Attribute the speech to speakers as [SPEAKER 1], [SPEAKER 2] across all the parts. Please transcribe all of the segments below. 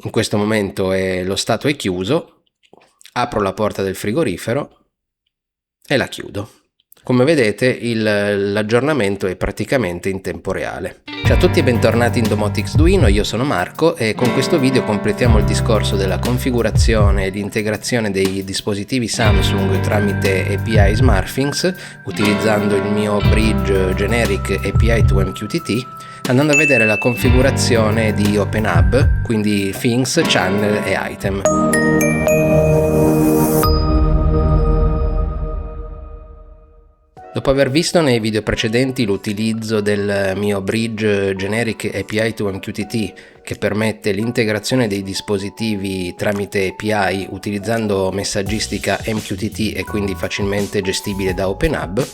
[SPEAKER 1] In questo momento lo stato è chiuso, apro la porta del frigorifero e la chiudo. Come vedete l'aggiornamento è praticamente in tempo reale. Ciao a tutti e bentornati in Domotics Duino, io sono Marco e con questo video completiamo il discorso della configurazione e l'integrazione dei dispositivi Samsung tramite API SmartThings utilizzando il mio bridge generic API to MQTT, andando a vedere la configurazione di OpenHub, quindi Things, Channel e Item. Dopo aver visto nei video precedenti l'utilizzo del mio bridge generic API to MQTT che permette l'integrazione dei dispositivi tramite API utilizzando messaggistica MQTT e quindi facilmente gestibile da OpenHub,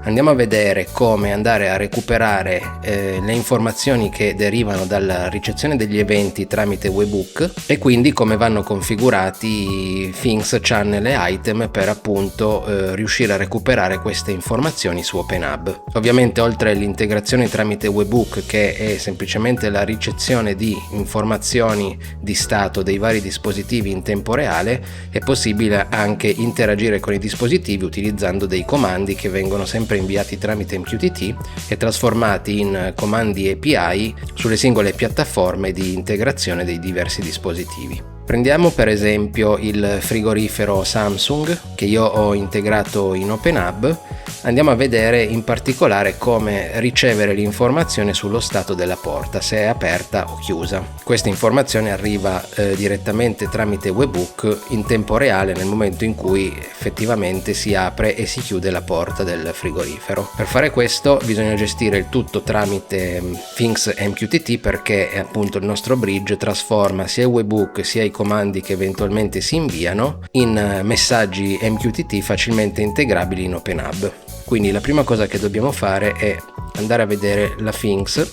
[SPEAKER 1] andiamo a vedere come andare a recuperare le informazioni che derivano dalla ricezione degli eventi tramite webhook e quindi come vanno configurati Things, Channel e Item per appunto riuscire a recuperare queste informazioni su OpenHub. Ovviamente oltre all'integrazione tramite webhook, che è semplicemente la ricezione di informazioni di stato dei vari dispositivi in tempo reale, è possibile anche interagire con i dispositivi utilizzando dei comandi che vengono sempre inviati tramite MQTT e trasformati in comandi API sulle singole piattaforme di integrazione dei diversi dispositivi. Prendiamo per esempio il frigorifero Samsung che io ho integrato in OpenHub. Andiamo a vedere in particolare come ricevere l'informazione sullo stato della porta, se è aperta o chiusa. Questa informazione arriva direttamente tramite webhook in tempo reale nel momento in cui effettivamente si apre e si chiude la porta del frigorifero. Per fare questo bisogna gestire il tutto tramite Things MQTT, perché appunto il nostro bridge trasforma sia i webhook sia i comandi che eventualmente si inviano in messaggi MQTT facilmente integrabili in OpenHub. Quindi la prima cosa che dobbiamo fare è andare a vedere la Things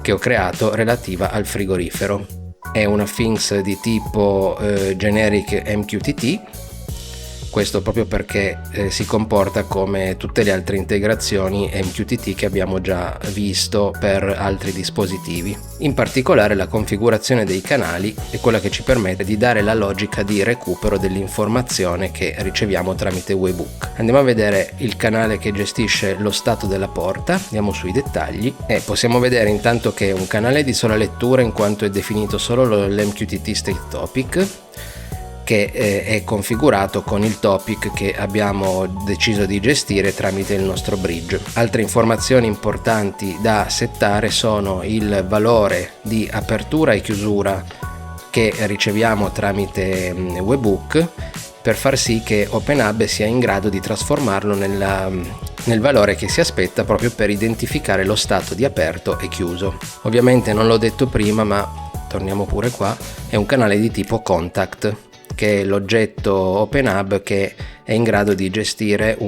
[SPEAKER 1] che ho creato relativa al frigorifero. È una Things di tipo generic MQTT, questo proprio perché si comporta come tutte le altre integrazioni MQTT che abbiamo già visto per altri dispositivi. In particolare la configurazione dei canali è quella che ci permette di dare la logica di recupero dell'informazione che riceviamo tramite webhook. Andiamo a vedere il canale che gestisce lo stato della porta, andiamo sui dettagli e possiamo vedere intanto che è un canale di sola lettura in quanto è definito solo l'MQTT State Topic, che è configurato con il topic che abbiamo deciso di gestire tramite il nostro bridge. Altre informazioni importanti da settare sono il valore di apertura e chiusura che riceviamo tramite webhook per far sì che OpenHub sia in grado di trasformarlo nel valore che si aspetta, proprio per identificare lo stato di aperto e chiuso. Ovviamente non l'ho detto prima, ma torniamo pure qua, è un canale di tipo contact, che è l'oggetto OpenHub che è in grado di gestire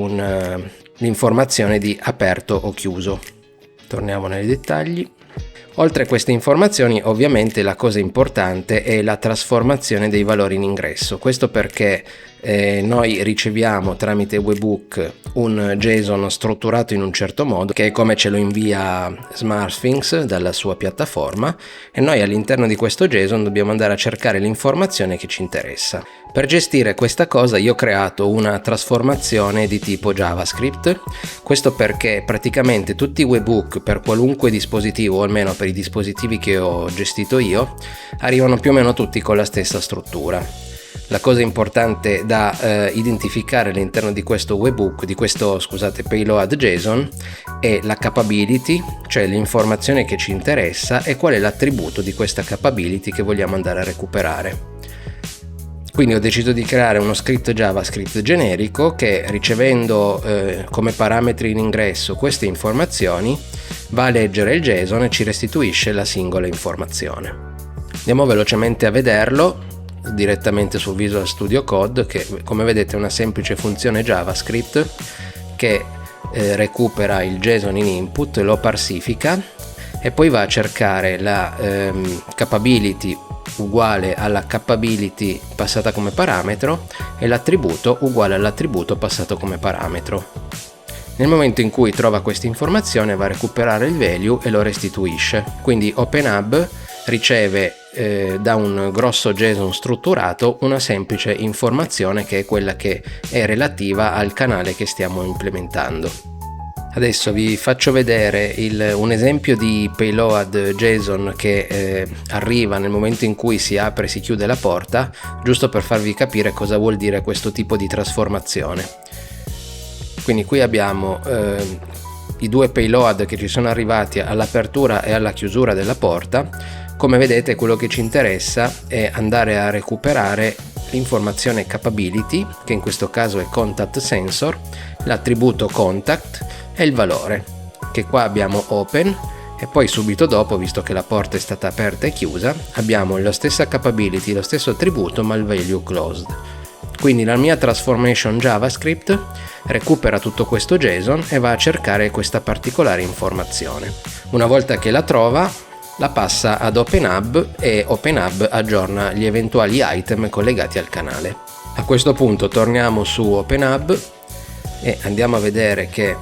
[SPEAKER 1] l'informazione di aperto o chiuso. Torniamo nei dettagli. Oltre a queste informazioni, ovviamente la cosa importante è la trasformazione dei valori in ingresso. Questo perché noi riceviamo tramite webhook un JSON strutturato in un certo modo, che è come ce lo invia SmartThings dalla sua piattaforma, e noi all'interno di questo JSON dobbiamo andare a cercare l'informazione che ci interessa. Per gestire questa cosa io ho creato una trasformazione di tipo JavaScript, questo perché praticamente tutti i webhook per qualunque dispositivo, o almeno per i dispositivi che ho gestito io, arrivano più o meno tutti con la stessa struttura. La cosa importante da identificare all'interno di questo webhook, payload JSON, è la capability, cioè l'informazione che ci interessa, e qual è l'attributo di questa capability che vogliamo andare a recuperare. Quindi ho deciso di creare uno script JavaScript generico che, ricevendo come parametri in ingresso queste informazioni, va a leggere il JSON e ci restituisce la singola informazione. Andiamo velocemente a vederlo direttamente su Visual Studio Code, che come vedete è una semplice funzione JavaScript che recupera il JSON in input, lo parsifica e poi va a cercare la capability uguale alla capability passata come parametro e l'attributo uguale all'attributo passato come parametro. Nel momento in cui trova questa informazione va a recuperare il value e lo restituisce. Quindi OpenHub riceve da un grosso JSON strutturato una semplice informazione che è quella che è relativa al canale che stiamo implementando. Adesso vi faccio vedere un esempio di payload JSON che arriva nel momento in cui si apre e si chiude la porta, giusto per farvi capire cosa vuol dire questo tipo di trasformazione. Quindi qui abbiamo i due payload che ci sono arrivati all'apertura e alla chiusura della porta. Come vedete, quello che ci interessa è andare a recuperare l'informazione capability, che in questo caso è contact sensor, l'attributo contact e il valore, che qua abbiamo open, e poi subito dopo, visto che la porta è stata aperta e chiusa, abbiamo la stessa capability, lo stesso attributo, ma il value closed. Quindi la mia transformation JavaScript recupera tutto questo JSON e va a cercare questa particolare informazione. Una volta che la trova, la passa ad OpenHub e OpenHub aggiorna gli eventuali item collegati al canale. A questo punto torniamo su OpenHub e andiamo a vedere che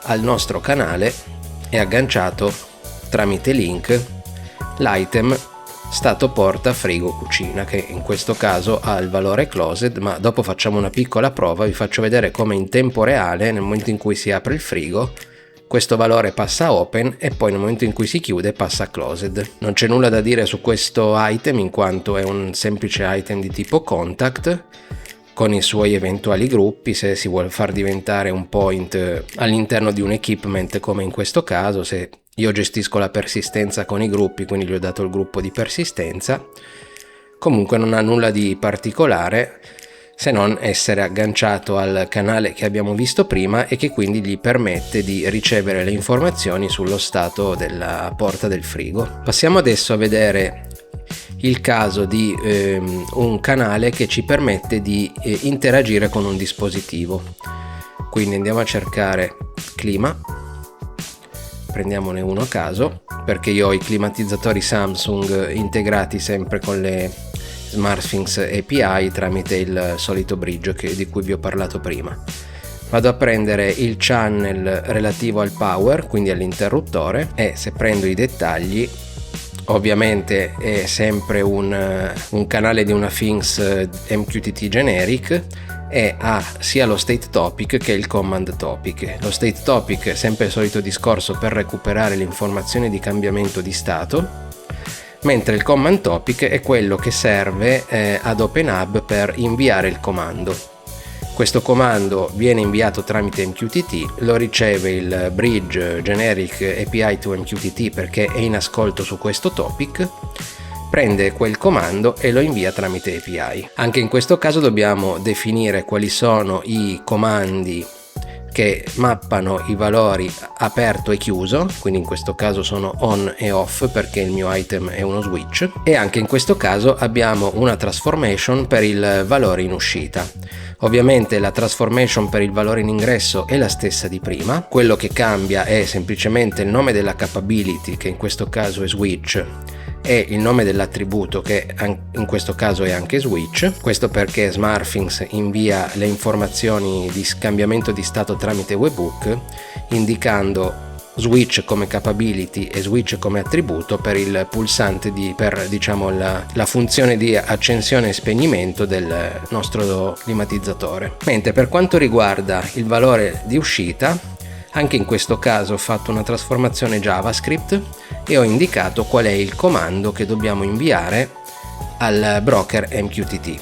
[SPEAKER 1] al nostro canale è agganciato tramite link l'item stato porta frigo cucina, che in questo caso ha il valore closed, ma dopo facciamo una piccola prova, vi faccio vedere come in tempo reale, nel momento in cui si apre il frigo, questo valore passa a open e poi nel momento in cui si chiude passa a closed. Non c'è nulla da dire su questo item in quanto è un semplice item di tipo contact con i suoi eventuali gruppi, se si vuole far diventare un point all'interno di un equipment come in questo caso. Se io gestisco la persistenza con i gruppi, quindi gli ho dato il gruppo di persistenza. Comunque non ha nulla di particolare se non essere agganciato al canale che abbiamo visto prima e che quindi gli permette di ricevere le informazioni sullo stato della porta del frigo. Passiamo adesso a vedere il caso di un canale che ci permette di interagire con un dispositivo. Quindi andiamo a cercare clima, prendiamone uno a caso, perché io ho i climatizzatori Samsung integrati sempre con le SmartThings API tramite il solito bridge di cui vi ho parlato prima. Vado a prendere il channel relativo al power, quindi all'interruttore, e se prendo i dettagli, ovviamente è sempre un canale di una Things MQTT generic e ha sia lo state topic che il command topic. Lo state topic è sempre il solito discorso per recuperare le informazioni di cambiamento di stato, mentre il command topic è quello che serve ad OpenHub per inviare il comando. Questo comando viene inviato tramite MQTT, lo riceve il bridge generic API to MQTT perché è in ascolto su questo topic, prende quel comando e lo invia tramite API. Anche in questo caso dobbiamo definire quali sono i comandi che mappano i valori aperto e chiuso, quindi in questo caso sono on e off perché il mio item è uno switch, e anche in questo caso abbiamo una transformation per il valore in uscita. Ovviamente la transformation per il valore in ingresso è la stessa di prima, quello che cambia è semplicemente il nome della capability, che in questo caso è switch, e il nome dell'attributo, che in questo caso è anche switch. Questo perché SmartThings invia le informazioni di scambiamento di stato tramite webhook indicando switch come capability e switch come attributo per il pulsante per la funzione di accensione e spegnimento del nostro climatizzatore. Mentre per quanto riguarda il valore di uscita, anche in questo caso ho fatto una trasformazione JavaScript e ho indicato qual è il comando che dobbiamo inviare al broker MQTT.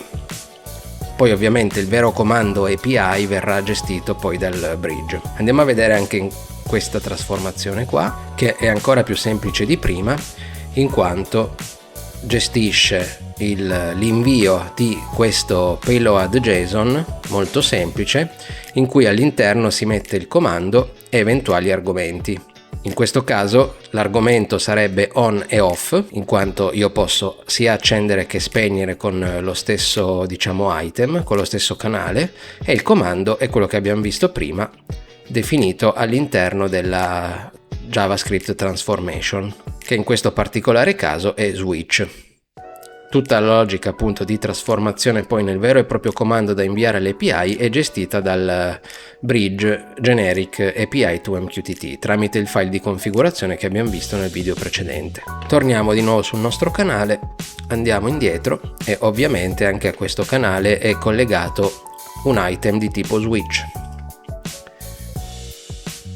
[SPEAKER 1] Poi ovviamente il vero comando API verrà gestito poi dal bridge. Andiamo a vedere anche in questa trasformazione qua, che è ancora più semplice di prima, in quanto gestisce l'invio di questo payload JSON molto semplice, in cui all'interno si mette il comando e eventuali argomenti. In questo caso l'argomento sarebbe on e off, in quanto io posso sia accendere che spegnere con lo stesso item, con lo stesso canale, e il comando è quello che abbiamo visto prima, definito all'interno della JavaScript transformation, che in questo particolare caso è switch. Tutta la logica appunto di trasformazione poi nel vero e proprio comando da inviare all'API è gestita dal bridge generic API to MQTT tramite il file di configurazione che abbiamo visto nel video precedente. Torniamo di nuovo sul nostro canale, andiamo indietro e ovviamente anche a questo canale è collegato un item di tipo switch.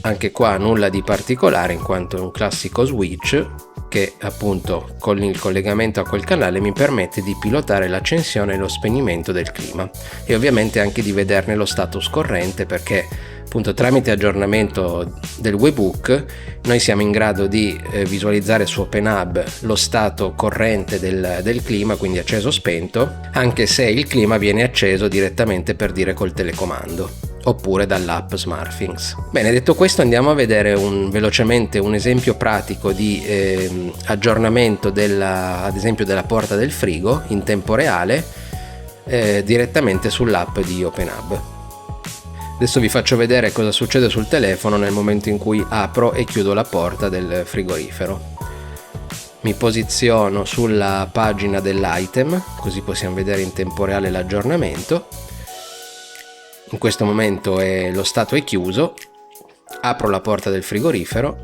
[SPEAKER 1] Anche qua nulla di particolare in quanto è un classico switch che appunto con il collegamento a quel canale mi permette di pilotare l'accensione e lo spegnimento del clima e ovviamente anche di vederne lo status corrente, perché appunto tramite aggiornamento del webhook noi siamo in grado di visualizzare su OpenHub lo stato corrente del clima, quindi acceso o spento, anche se il clima viene acceso direttamente, per dire, col telecomando oppure dall'app SmartThings. Bene, detto questo andiamo a vedere velocemente un esempio pratico di aggiornamento ad esempio della porta del frigo in tempo reale direttamente sull'app di OpenHub. Adesso vi faccio vedere cosa succede sul telefono nel momento in cui apro e chiudo la porta del frigorifero. Mi posiziono sulla pagina dell'item, così possiamo vedere in tempo reale l'aggiornamento. In questo momento lo stato è chiuso, apro la porta del frigorifero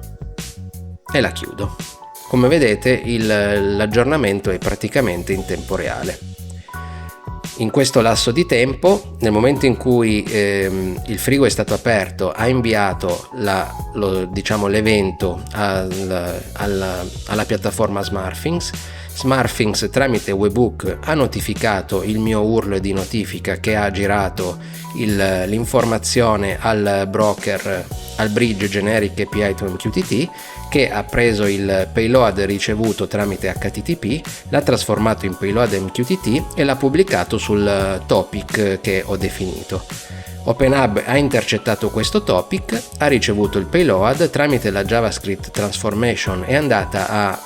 [SPEAKER 1] e la chiudo. Come vedete l'aggiornamento è praticamente in tempo reale. In questo lasso di tempo, nel momento in cui il frigo è stato aperto, ha inviato l'evento alla piattaforma SmartThings. SmartThings tramite webhook ha notificato il mio URL di notifica che ha girato l'informazione al broker, al bridge generic API to MQTT, che ha preso il payload ricevuto tramite HTTP, l'ha trasformato in payload MQTT e l'ha pubblicato sul topic che ho definito. OpenHub ha intercettato questo topic, ha ricevuto il payload, tramite la JavaScript transformation è andata a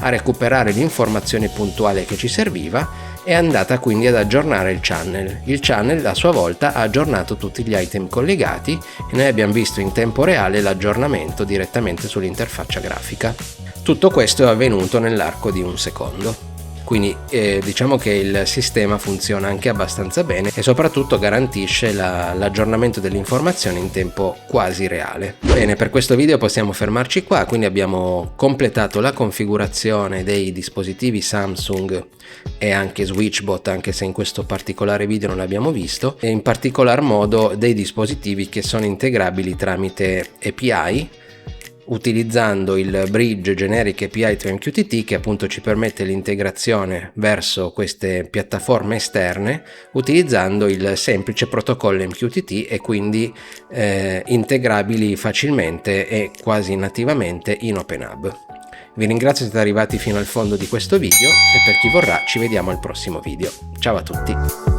[SPEAKER 1] recuperare l'informazione puntuale che ci serviva, è andata quindi ad aggiornare il channel. Il channel a sua volta ha aggiornato tutti gli item collegati e noi abbiamo visto in tempo reale l'aggiornamento direttamente sull'interfaccia grafica. Tutto questo è avvenuto nell'arco di un secondo. Quindi diciamo che il sistema funziona anche abbastanza bene e soprattutto garantisce l'aggiornamento delle informazioni in tempo quasi reale. Bene, per questo video possiamo fermarci qua, quindi abbiamo completato la configurazione dei dispositivi Samsung e anche SwitchBot, anche se in questo particolare video non l'abbiamo visto, e in particolar modo dei dispositivi che sono integrabili tramite API, utilizzando il bridge generic API to MQTT, che appunto ci permette l'integrazione verso queste piattaforme esterne utilizzando il semplice protocollo MQTT e quindi integrabili facilmente e quasi nativamente in OpenHub. Vi ringrazio se siete arrivati fino al fondo di questo video e per chi vorrà ci vediamo al prossimo video. Ciao a tutti!